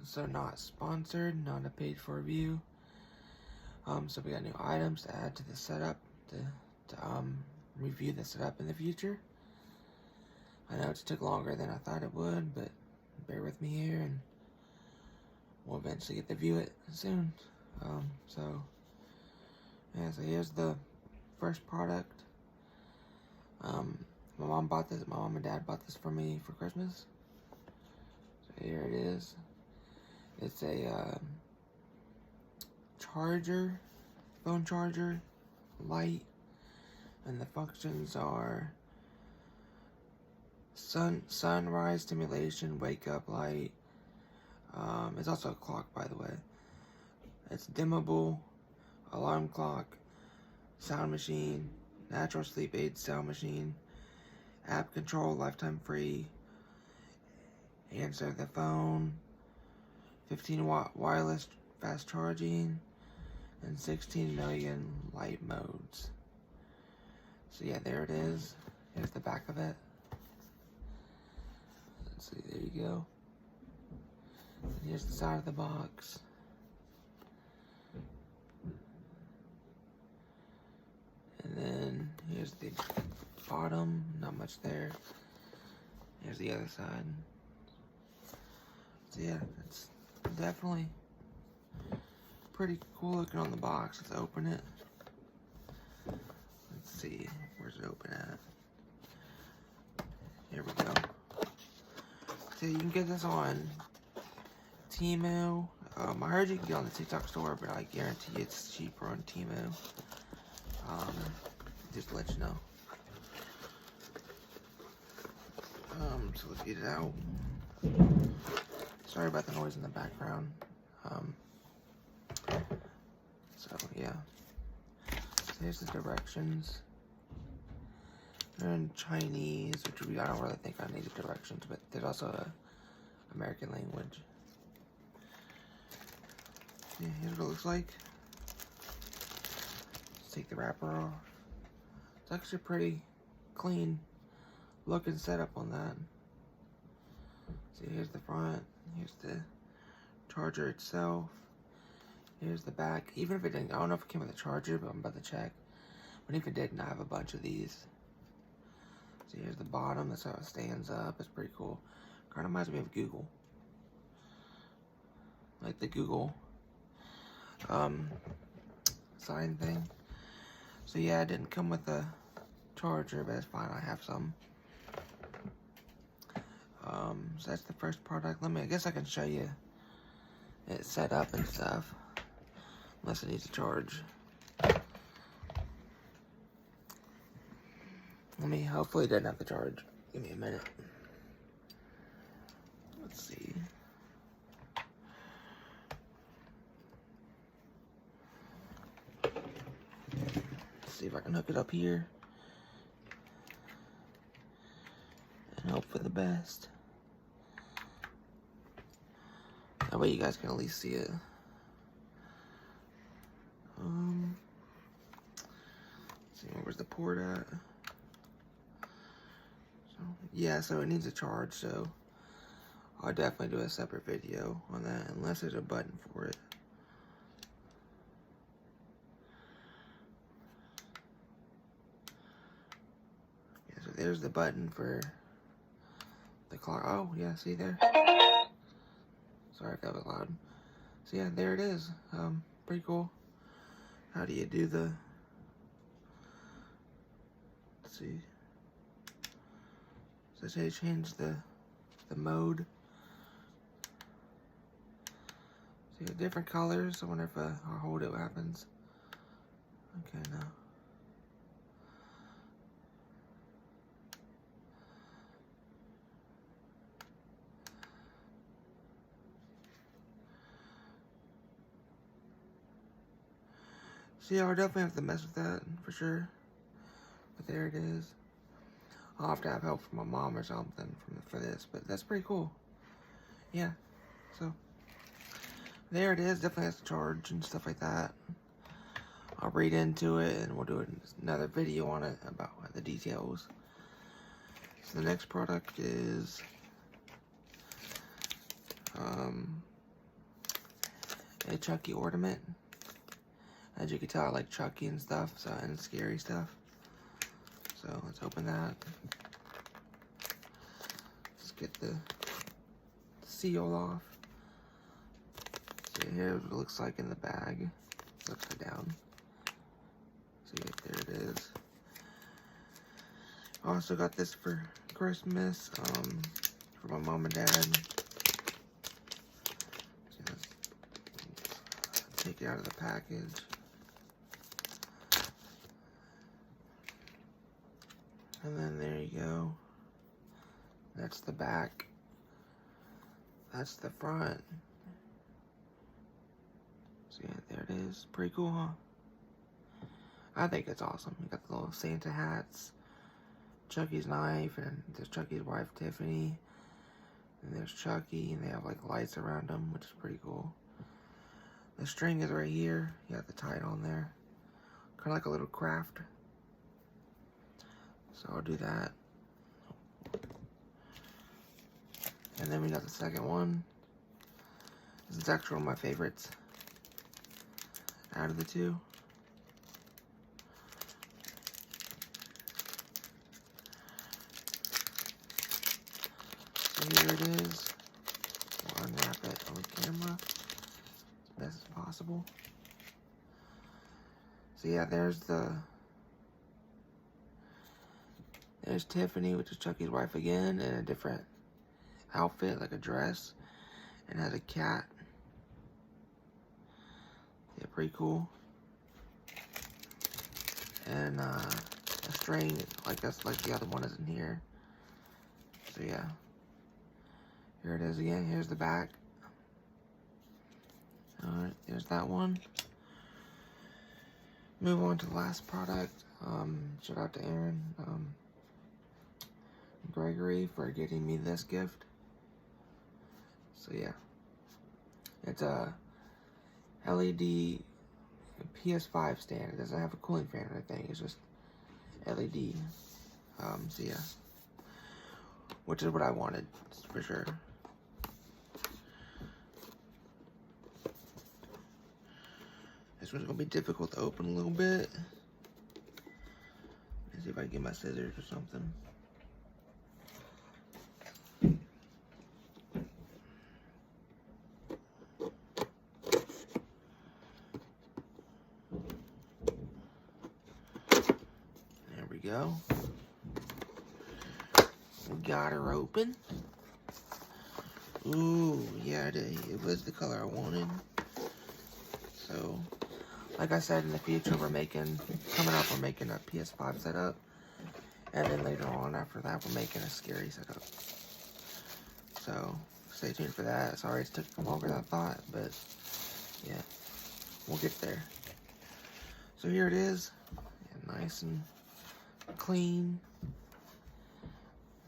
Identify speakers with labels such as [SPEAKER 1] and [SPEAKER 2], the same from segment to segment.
[SPEAKER 1] So not sponsored, not a paid for review. So we got new items to add to the setup to review the setup in the future. I know it took longer than I thought it would, but bear with me here and we'll eventually get to view it soon. So here's the first product. My mom and dad bought this for me for Christmas. So here it is. It's a charger, phone charger, light, and the functions are sunrise stimulation, wake up light. It's also a clock, by the way. It's dimmable, alarm clock, sound machine, natural sleep aid sound machine, app control, lifetime free, answer the phone, 15-watt wireless fast charging, and 16 million light modes. So yeah, there it is. Here's the back of it. Let's see, there you go. And here's the side of the box. And then here's the bottom, not much there. Here's the other side. So yeah, it's definitely pretty cool looking on the box. Let's open it. Let's see, where's it open at? Here we go. So you can get this on Temu. I heard you can get it on the TikTok store, but I guarantee it's cheaper on Temu. Just to let you know. So let's get it out. Sorry about the noise in the background. So yeah. So here's the directions. They're in Chinese, which I don't really think I need the directions, but there's also a American language. Yeah, here's what it looks like. Let's take the wrapper off. It's actually pretty clean looking setup on that. See, here's the front, here's the charger itself, here's the back. Even if it didn't, I don't know if it came with a charger, but I'm about to check. But if it didn't, I have a bunch of these. See, here's the bottom, that's how it stands up. It's pretty cool. Kind of reminds me of Google. Like the Google sign thing. So yeah, it didn't come with a charger, but it's fine, I have some. So that's the first product. I guess I can show you it set up and stuff. Unless it needs a charge. Hopefully it doesn't have to charge. Give me a minute. Let's see. Let's see if I can hook it up here. And hope for the best. That way you guys can at least see it. Let's see, where's the port at? So, yeah, so it needs a charge, so I'll definitely do a separate video on that, unless there's a button for it. Yeah, so there's the button for the clock. Oh, yeah, see there? Sorry if that was loud. So yeah, there it is. Pretty cool. How do you do the... Let's see. So that's how you change the mode. So you have different colors. I wonder if I hold it, what happens. Okay, no. So yeah, I'll definitely have to mess with that for sure. But there it is. I'll have to have help from my mom or something for this, but that's pretty cool. Yeah, so there it is. Definitely has to charge and stuff like that. I'll read into it and we'll do another video on it about the details. So the next product is a Chucky ornament. As you can tell, I like Chucky and stuff, so, and scary stuff. So let's open that. Let's get the seal off. So here's what it looks like in the bag. It's upside down. See, there it is. Also got this for Christmas, for my mom and dad. So let's take it out of the package. And then there you go. That's the back. That's the front. So yeah, there it is. Pretty cool, huh? I think it's awesome. You got the little Santa hats, Chucky's knife, and there's Chucky's wife, Tiffany. And there's Chucky, and they have like lights around them, which is pretty cool. The string is right here. You have to tie it on there. Kind of like a little craft. So I'll do that. And then we got the second one. This is actually one of my favorites out of the two. So here it is. We'll unwrap it on camera as best as possible. So yeah, there's Tiffany, which is Chucky's wife again, in a different outfit, like a dress, and has a cat. Yeah, pretty cool. And a string, like that's like the other one isn't here. So yeah, here it is again. Here's the back. All right, there's that one. Move on to the last product. Shout out to Aaron, Gregory, for getting me this gift. So yeah, it's a LED ps5 stand. It doesn't have a cooling fan or anything. It's just LED. So yeah, which is what I wanted for sure. This one's gonna be difficult to open a little bit. Let's see if I can get my scissors or something. There we go. We got her open. Ooh, yeah, it was the color I wanted. So, like I said, in the future, we're making a ps5 setup. And then later on, after that, we're making a scary setup. So, stay tuned for that. Sorry it took longer than I thought, but yeah, we'll get there. So here it is. Yeah, nice and clean.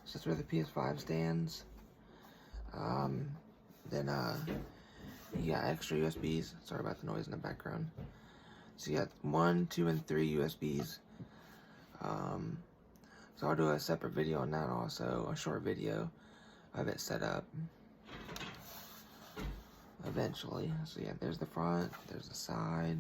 [SPEAKER 1] So that's where the ps5 stands. Then you got extra USBs. Sorry about the noise in the background. So you got 1, 2, and 3 USBs. So I'll do a separate video on that also, a short video of it set up eventually. So yeah, there's the front, there's the side.